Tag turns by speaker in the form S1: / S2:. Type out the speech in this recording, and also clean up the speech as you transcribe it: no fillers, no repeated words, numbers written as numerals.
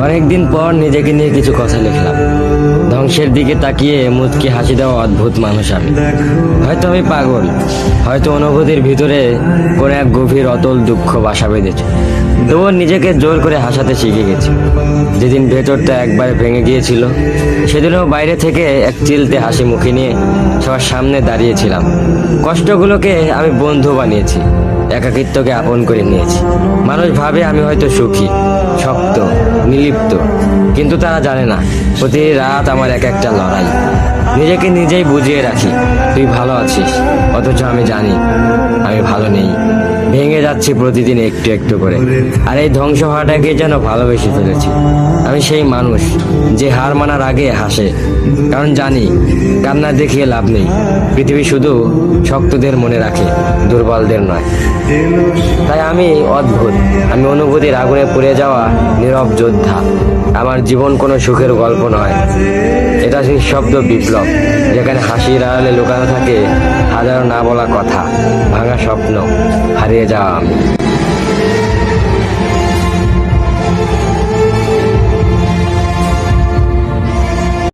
S1: অনেকদিন পর নিজেকে নিয়ে কিছু কথা লিখলাম। ধ্বংসের দিকে তাকিয়ে মুচকি হাসি দেওয়া অদ্ভুত মানুষ আমি। হয়তো আমি পাগল, হয়তো অনুভূতির ভিতরে কোনো এক গভীর অতল দুঃখ বাসা বেঁধেছে। তবুও নিজেকে জোর করে হাসাতে শিখে গেছি। যেদিন ভেতরটা একবার ভেঙে গিয়েছিল, সেদিনও বাইরে থেকে এক চিলতে হাসি মুখে নিয়ে সবার সামনে দাঁড়িয়েছিলাম। কষ্টগুলোকে আমি বন্ধু বানিয়েছি, একাকিত্বকে আপন করে নিয়েছি। মানুষ ভাবে আমি হয়তো সুখী, শক্ত, নির্লিপ্ত, কিন্তু তারা জানে না প্রতি রাত আমার এক একটা লড়াই। নিজেকে নিজেই বুঝিয়ে রাখি তুই ভালো আছিস, অথচ আমি জানি আমি ভালো নেই। ভেঙে যাচ্ছি প্রতিদিন একটু একটু করে, আর এই ধ্বংস হওয়াটাকে যেন ভালোবেসে ফেলেছি। আমি সেই মানুষ যে হার মানার আগে হাসে, কারণ জানি কান্না দেখিয়ে লাভ নেই। পৃথিবী শুধু শক্তদের মনে রাখে, দুর্বলদের নয়। তাই আমি অদ্ভুত, আমি অনুভূতির আগুনে পুড়ে যাওয়া নীরব যোদ্ধা। আমার জীবন কোনো সুখের গল্প নয়, এটা সেই শব্দ বিপ্লব, যেখানে হাসির আড়ালে লুকানো থাকে হাজারো না বলা কথা, ভাঙা স্বপ্ন, হারিয়ে যাওয়া আমি।